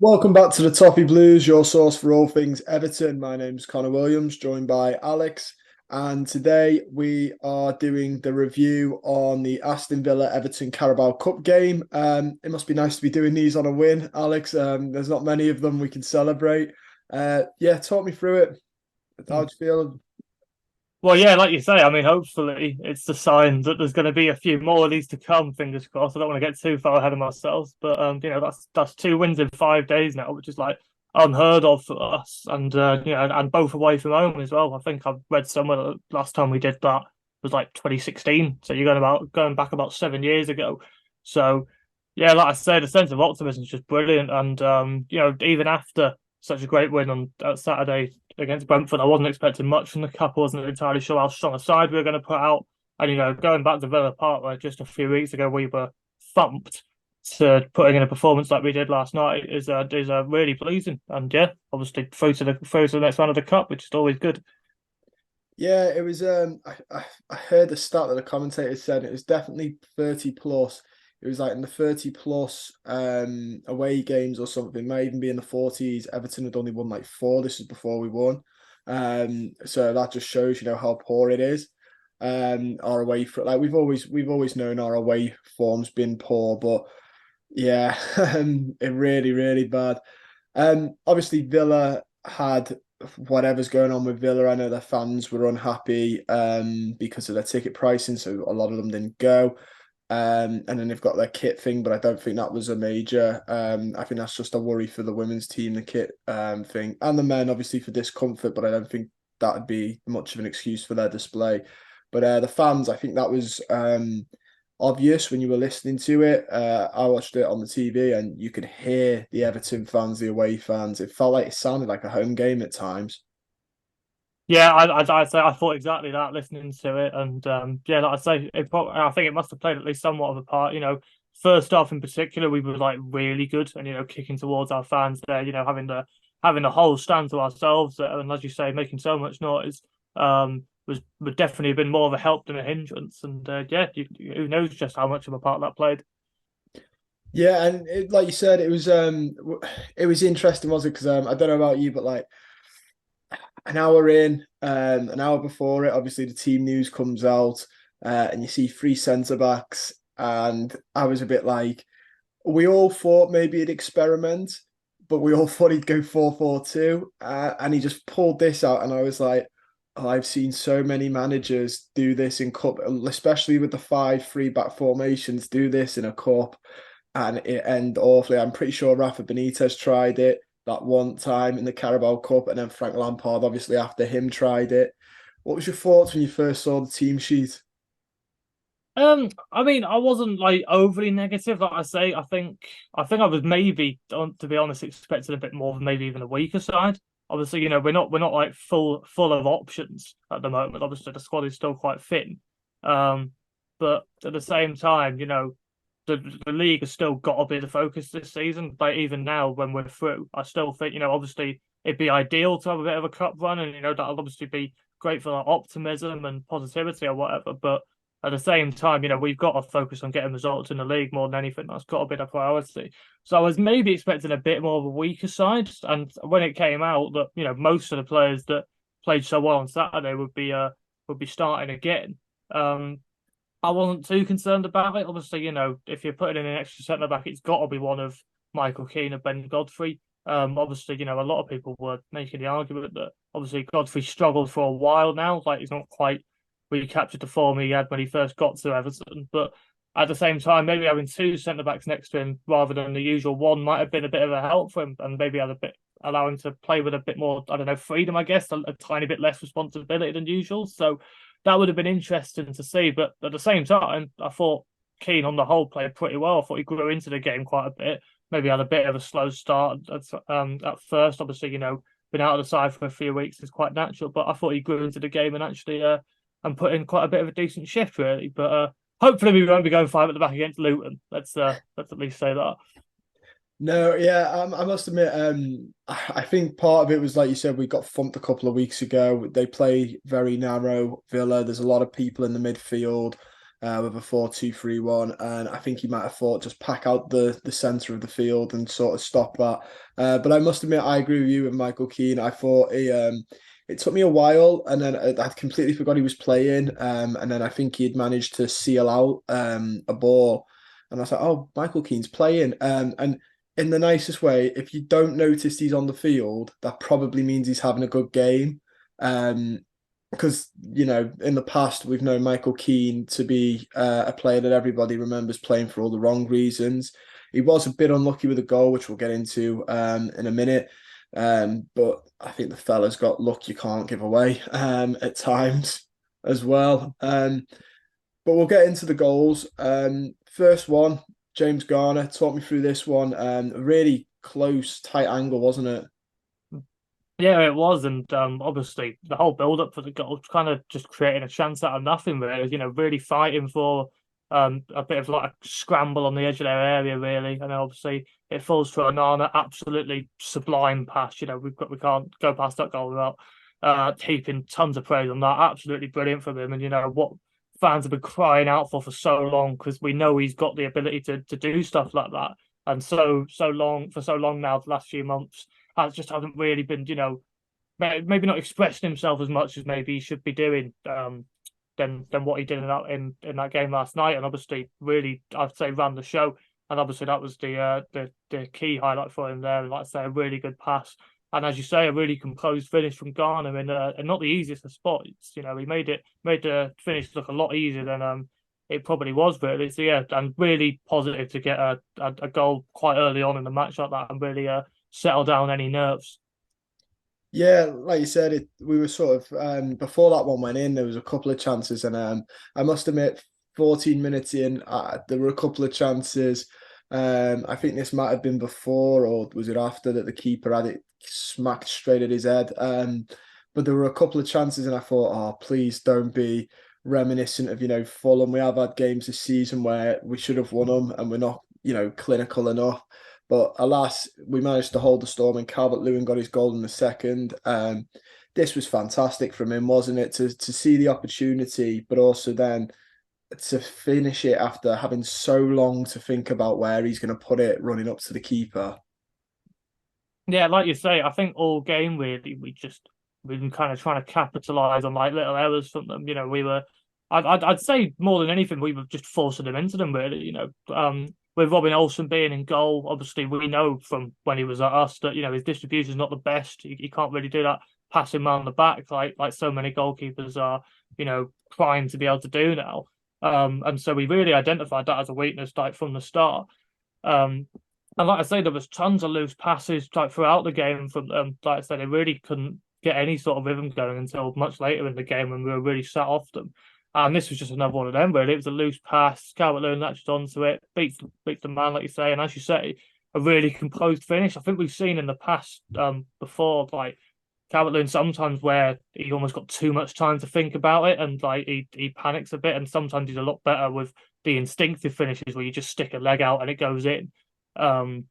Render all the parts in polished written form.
Welcome back to the Toffee Blues, your source for all things Everton. My name's Connor Williams, joined by Alex, and today we are doing the review on the Aston Villa Everton Carabao Cup game. It must be nice to be doing these on a win, Alex. There's not many of them we can celebrate. Yeah, talk me through it. Hmm. How do you feel? Well, yeah, like you say, I mean, hopefully it's the sign that there's going to be a few more of these to come. Fingers crossed. I don't want to get too far ahead of myself, but that's two wins in 5 days now, which is like unheard of for us, and and both away from home as well. I think I've read somewhere that the last time we did that was like 2016, so you're going back about 7 years ago. So yeah, like I say, the sense of optimism is just brilliant, and even after such a great win on Saturday against Brentford. I wasn't expecting much from the cup. I wasn't entirely sure how strong a side we were going to put out. And going back to Villa Park, where just a few weeks ago we were thumped, to putting in a performance like we did last night is really pleasing. And yeah, obviously through to the next round of the cup, which is always good. Yeah, it was. I heard the stat that the commentator said it was definitely 30 plus. It was like in the 30 plus away games or something. It might even be in the 40s. Everton had only won like four. This is before we won. So that just shows, how poor it is. Our away for like we've always known our away form's been poor, but yeah, it really bad. Obviously Villa had whatever's going on with Villa. I know their fans were unhappy because of their ticket pricing, so a lot of them didn't go. And then they've got their kit thing, but I don't think that was a major. I think that's just a worry for the women's team, the kit thing, and the men obviously for discomfort, but I don't think that would be much of an excuse for their display. But the fans, I think that was obvious when you were listening to it. I watched it on the TV and you could hear the Everton fans, the away fans. It felt like it sounded like a home game at times. Yeah, I'd say I thought exactly that listening to it, and yeah, like I say, I think it must have played at least somewhat of a part. First half in particular, we were like really good, and kicking towards our fans there. Having the whole stand to ourselves, and as you say, making so much noise, was would definitely have been more of a help than a hindrance. And yeah, who knows just how much of a part that played. Yeah, and like you said, it was interesting, was it? Because I don't know about you, but like an hour in, an hour before it, obviously the team news comes out, and you see three centre backs, and I was a bit like, we all thought maybe he'd experiment, but we all thought he'd go 4-4-2, and he just pulled this out, and I was like, oh, I've seen so many managers do this in cup, especially with the 5-3 back formations, do this in a cup, and it ended awfully. I'm pretty sure Rafa Benitez tried it that one time in the Carabao Cup, and then Frank Lampard, obviously after him, tried it. What was your thoughts when you first saw the team sheet? I mean, I wasn't like overly negative. Like I say, I think I was maybe, to be honest, expecting a bit more of maybe even a weaker side. Obviously, we're not like full of options at the moment. Obviously, the squad is still quite thin. Um, but at the same time, the league has still got to be the focus this season. Like even now, when we're through, I still think obviously it'd be ideal to have a bit of a cup run, and that'll obviously be great for like optimism and positivity or whatever. But at the same time, we've got to focus on getting results in the league more than anything. That's got to be the priority. So I was maybe expecting a bit more of a weaker side, and when it came out that most of the players that played so well on Saturday would be starting again. Um, I wasn't too concerned about it. Obviously, if you're putting in an extra centre back, it's got to be one of Michael Keane or Ben Godfrey. Obviously, a lot of people were making the argument that obviously Godfrey struggled for a while now. Like he's not quite recaptured the form he had when he first got to Everton. But at the same time, maybe having two centre backs next to him rather than the usual one might have been a bit of a help for him, and maybe had a bit allow him to play with a bit more, I don't know, freedom, I guess, a tiny bit less responsibility than usual. So that would have been interesting to see. But at the same time, I thought Keane on the whole played pretty well. I thought he grew into the game quite a bit. Maybe had a bit of a slow start at first. Obviously, been out of the side for a few weeks is quite natural. But I thought he grew into the game and actually and put in quite a bit of a decent shift really. But hopefully we won't be going five at the back against Luton. Let's at least say that. No, yeah, I must admit, I think part of it was like you said, we got thumped a couple of weeks ago. They play very narrow Villa. There's a lot of people in the midfield. with a 4-2-3-1, and I think he might have thought just pack out the centre of the field and sort of stop that. But I must admit, I agree with you with Michael Keane. I thought it took me a while, and then I completely forgot he was playing. And then I think he'd managed to seal out a ball, and I was like, "Oh, Michael Keane's playing." And in the nicest way, if you don't notice he's on the field, that probably means he's having a good game. Because in the past we've known Michael Keane to be a player that everybody remembers playing for all the wrong reasons. He was a bit unlucky with a goal, which we'll get into in a minute. But I think the fella's got luck you can't give away at times as well. But we'll get into the goals. First one, James Garner, talk me through this one. A really close, tight angle, wasn't it? Yeah, it was, and obviously the whole build up for the goal kind of just creating a chance out of nothing, really. Really fighting for a bit of like a scramble on the edge of their area, really, and obviously it falls to Onana, absolutely sublime pass. We can't go past that goal without heaping tons of praise on that. Absolutely brilliant from him, and what fans have been crying out for so long, because we know he's got the ability to do stuff like that, and so long now, the last few months just hasn't really been, maybe not expressing himself as much as maybe he should be doing, than what he did in that game last night, and obviously really I'd say ran the show, and obviously that was the key highlight for him there. And like I say, a really good pass, and as you say, a really composed finish from Garner, and not the easiest of spots. He made the finish look a lot easier than it probably was, really. So yeah, and really positive to get a goal quite early on in the match like that, and really settle down any nerves. Yeah, like you said, we were sort of before that one went in, there was a couple of chances, and I must admit, 14 minutes in, there were a couple of chances. I think this might have been before, or was it after, that the keeper had it smacked straight at his head. But there were a couple of chances, and I thought, oh, please don't be reminiscent of Fulham. We have had games this season where we should have won them, and we're not clinical enough. But alas, we managed to hold the storm, and Calvert-Lewin got his goal in the second. This was fantastic from him, wasn't it? To see the opportunity, but also then to finish it after having so long to think about where he's going to put it, running up to the keeper. Yeah, like you say, I think all game really we've been kind of trying to capitalize on like little errors from them. I'd say more than anything, we were just forcing them into them, really. With Robin Olsen being in goal, obviously we know from when he was at us that his distribution is not the best. He can't really do that passing man on the back like so many goalkeepers are primed to be able to do now. And so we really identified that as a weakness like from the start. And like I say, there was tons of loose passes like throughout the game from them. Like I said, they really couldn't get any sort of rhythm going until much later in the game when we were really sat off them. And this was just another one of them, really. It was a loose pass. Calvert-Lewin latched onto it, beats the man, like you say. And as you say, a really composed finish. I think we've seen in the past before, like Calvert-Lewin sometimes where he almost got too much time to think about it, and like he panics a bit. And sometimes he's a lot better with the instinctive finishes where you just stick a leg out and it goes in. Um,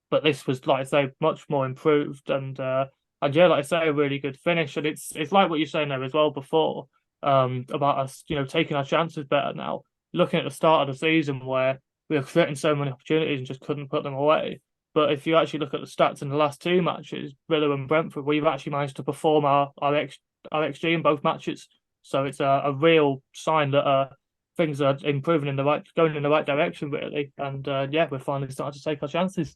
but this was, like I say, much more improved, and yeah, like I say, a really good finish. And it's like what you're saying there as well before, about us, taking our chances better now. Looking at the start of the season where we were creating so many opportunities and just couldn't put them away. But if you actually look at the stats in the last two matches, Villa and Brentford, we've actually managed to perform our XG in both matches. So it's a real sign that things are improving going in the right direction, really. And yeah, we're finally starting to take our chances.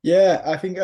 Yeah, I think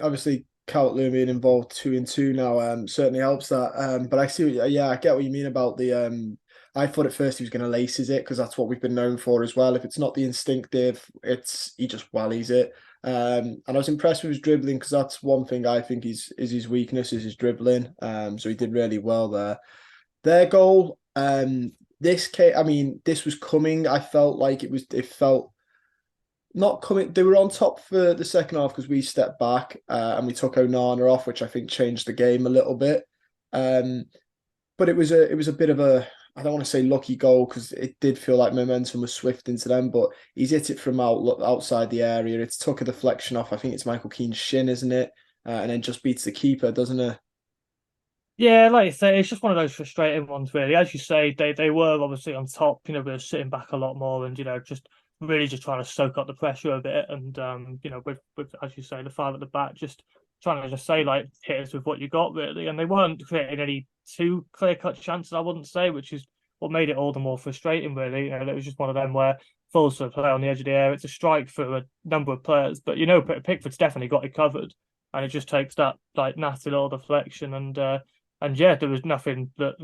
obviously Calvert-Lewin being involved 2-2 now certainly helps that. But I see, yeah, I get what you mean about the. I thought at first he was going to laces it because that's what we've been known for as well. If it's not the instinctive, he just wallies it. And I was impressed with his dribbling because that's one thing I think is his weakness is his dribbling. So he did really well there. Their goal, I mean, this was coming. I felt like it felt not coming. They were on top for the second half because we stepped back and we took Onana off, which I think changed the game a little bit. Um, but it was a bit of a, I don't want to say lucky goal because it did feel like momentum was swift into them, but he's hit it from outside the area. It's took a deflection off. I think it's Michael Keane's shin, isn't it? And then just beats the keeper, doesn't it? Yeah, like you say, it's just one of those frustrating ones, really. As you say, they were obviously on top. We were sitting back a lot more, and just really just trying to soak up the pressure a bit. And with as you say, the five at the back, just trying to just say like hit us with what you got, really. And they weren't creating any too clear cut chances, I wouldn't say, which is what made it all the more frustrating, really. It was just one of them where Fulham sort of play on the edge of the area. It's a strike for a number of players, but Pickford's definitely got it covered, and it just takes that like nasty little deflection and yeah, there was nothing that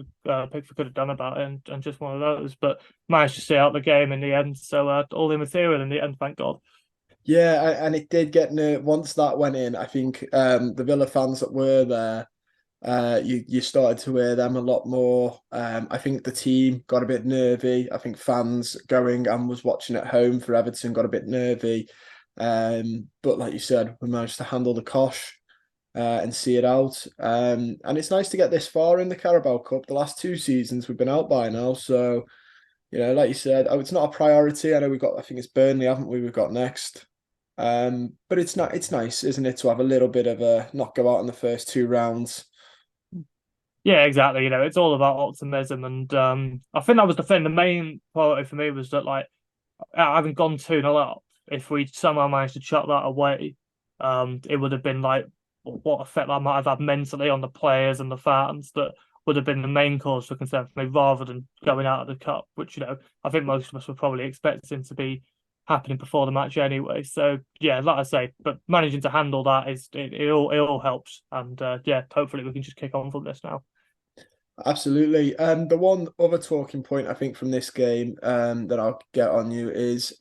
Pickford could have done about it, and just one of those. But managed to stay out the game in the end, so all immaterial in the end, thank God. Yeah, and it did get once that went in. I think the Villa fans that were there, you started to hear them a lot more. I think the team got a bit nervy. I think fans going and was watching at home for Everton got a bit nervy. But like you said, we managed to handle the cosh and see it out. And it's nice to get this far in the Carabao Cup. The last two seasons we've been out by now, so like you said, oh, it's not a priority. I know we've got, I think it's Burnley, haven't we? We've got next. But it's not. It's nice, isn't it, to have a little bit of a not go out in the first two rounds. Yeah, exactly. It's all about optimism, and I think that was the thing. The main priority for me was that like having gone 2-0 up, if we somehow managed to chuck that away, it would have been like what effect that might have had mentally on the players and the fans that would have been the main cause for concern for me rather than going out of the cup, which I think most of us were probably expecting to be happening before the match anyway. So yeah, like I say, but managing to handle that it all helps, and yeah, hopefully we can just kick on from this now. Absolutely. The one other talking point I think from this game that I'll get on you is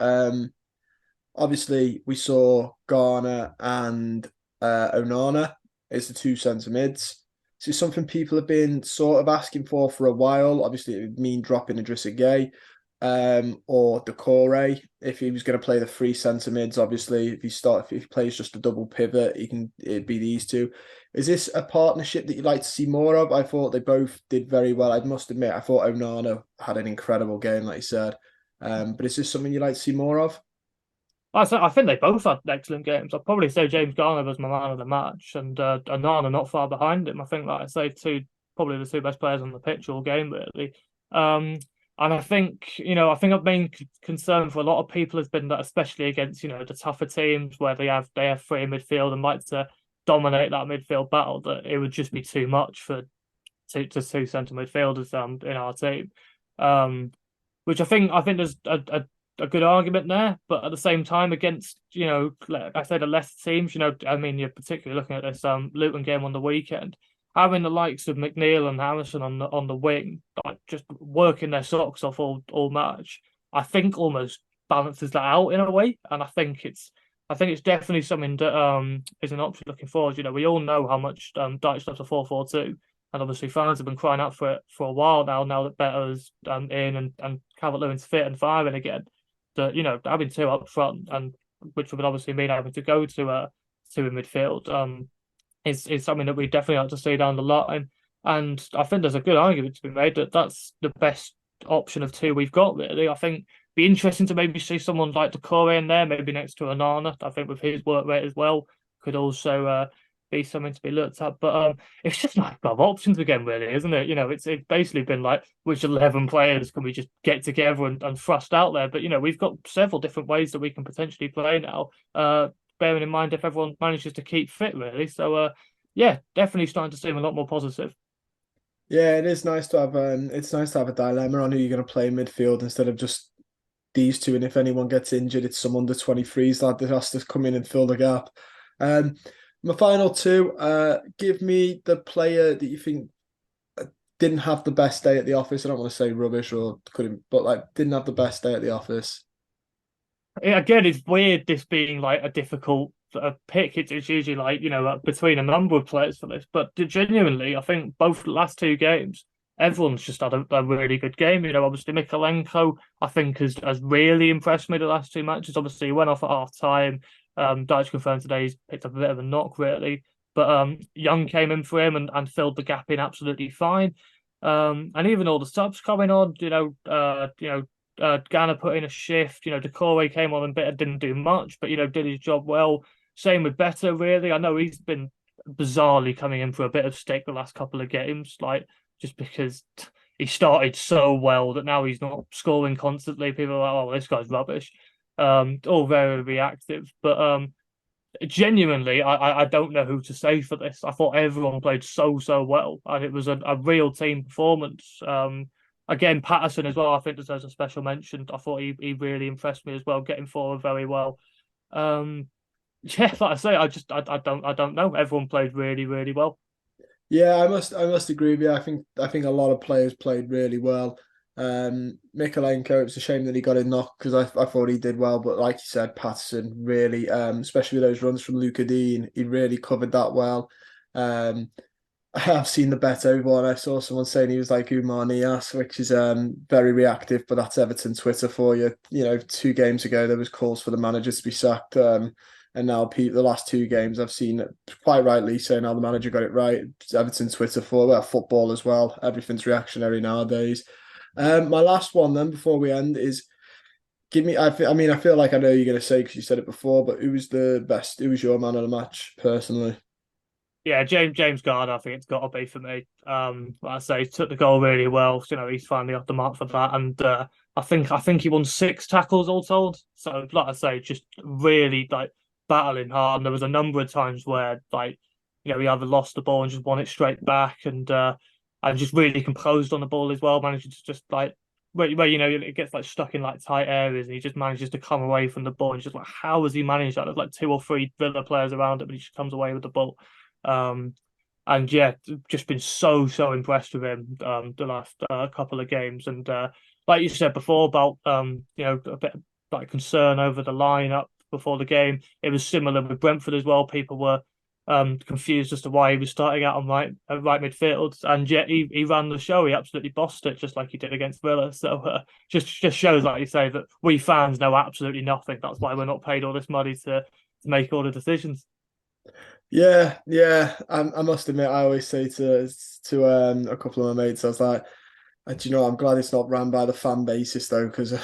obviously we saw Garner and Onana as the two centre mids. This is something people have been sort of asking for a while. Obviously, it would mean dropping Idrissa Gueye or Decore if he was going to play the three centre mids. Obviously, if he plays just a double pivot, it'd be these two. Is this a partnership that you'd like to see more of? I thought they both did very well. I must admit, I thought Onana had an incredible game, like you said. But is this something you'd like to see more of? I think they both had excellent games. I'd probably say James Garner was my man of the match, and Onana not far behind him. I think, like I say, probably the two best players on the pitch all game, really. Um, and I think a main concern for a lot of people has been that, especially against the tougher teams where they have three in midfield and like to dominate that midfield battle, that it would just be too much for two centre midfielders in our team. Um, which I think there's a good argument there, but at the same time, against like I said, the lesser teams, I mean, you're particularly looking at this Luton game on the weekend, having the likes of McNeil and Harrison on the wing, like just working their socks off all match, I think almost balances that out in a way, and I think it's definitely something that is an option looking forward. We all know how much Dyche loves a 4-4-2, and obviously fans have been crying out for it for a while now. Now that Better's in and Calvert-Lewin's fit and firing again, that having two up front, and which would obviously mean having to go to two in midfield, is something that we definitely like to see down the line. And I think there's a good argument to be made that that's the best option of two we've got. Really, I think be interesting to maybe see someone like Decore in there, maybe next to Anana. I think with his work rate as well, could also be something to be looked at. But it's just like above options again, really, isn't it? It's basically been like which 11 players can we just get together and thrust out there? But we've got several different ways that we can potentially play now. Bearing in mind if everyone manages to keep fit, really. So yeah, definitely starting to seem a lot more positive. Yeah, it is nice to have it's nice to have a dilemma on who you're going to play in midfield instead of just these two. And if anyone gets injured, it's some under 23s lad that has to come in and fill the gap. Um, my final two, give me the player that you think didn't have the best day at the office. I don't want to say rubbish or couldn't, but like didn't have the best day at the office. Again, it's weird this being like a difficult pick. It's usually like between a number of players for this, but genuinely, I think both the last two games, everyone's just had a really good game. Obviously Mikalenko, I think has really impressed me the last two matches. Obviously, he went off at half time. Dyche confirmed today he's picked up a bit of a knock, really, but Young came in for him and filled the gap in absolutely fine. And even all the subs coming on, Ghana put in a shift. Decore came on and didn't do much, but did his job well. Same with Better, really. I know he's been bizarrely coming in for a bit of stick the last couple of games, like just because he started so well that now he's not scoring constantly. People are like, "Oh, this guy's rubbish." All very reactive, but genuinely, I don't know who to say for this. I thought everyone played so well, and it was a real team performance. Again, Patterson as well, I think deserves a special mention. I thought he really impressed me as well, getting forward very well. Um, yeah, like I say, I don't know. Everyone played really well. Yeah, I must agree with you. I think a lot of players played really well. Mikolenko, it's a shame that he got a knock because I thought he did well, but like you said, Patterson really, especially those runs from Luca Dean, he really covered that well. Um, I've seen the bet over one. I saw someone saying he was like Umar Nias, which is very reactive, but that's Everton Twitter for you. 2 games ago there was calls for the manager to be sacked, and now the last 2 games I've seen quite rightly saying how the manager got it right. It's Everton Twitter for football as well. Everything's reactionary nowadays. My last one then before we end is give me. I feel like I know you're going to say because you said it before, but who was the best? Who was your man of the match personally? Yeah, James Garner, I think it's got to be for me. Like I say, he took the goal really well. He's finally off the mark for that, and I think he won 6 tackles all told. So, like I say, just really like battling hard. And there was a number of times where he either lost the ball and just won it straight back, and just really composed on the ball as well, managing to just like where it gets like stuck in like tight areas, and he just manages to come away from the ball and just like how has he managed that? There's like 2 or 3 Villa players around him, but he just comes away with the ball. Um, and yeah, just been so impressed with him the last couple of games. And like you said before about a bit like concern over the lineup before the game, it was similar with Brentford as well. People were confused as to why he was starting out on right midfield, and yet he ran the show. He absolutely bossed it, just like he did against Villa. So just shows, like you say, that we fans know absolutely nothing. That's why we're not paid all this money to make all the decisions. Yeah, yeah. I must admit, I always say to a couple of my mates, I was like, do you know, I'm glad it's not ran by the fan basis though, because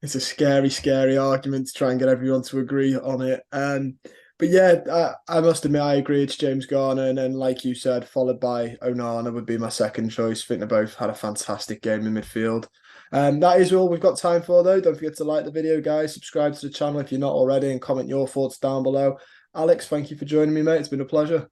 it's a scary argument to try and get everyone to agree on it. But yeah, I must admit, I agree. It's James Garner, and then like you said, followed by Onana would be my second choice. I think they both had a fantastic game in midfield. That is all we've got time for though. Don't forget to like the video, guys. Subscribe to the channel if you're not already, and comment your thoughts down below. Alex, thank you for joining me, mate. It's been a pleasure.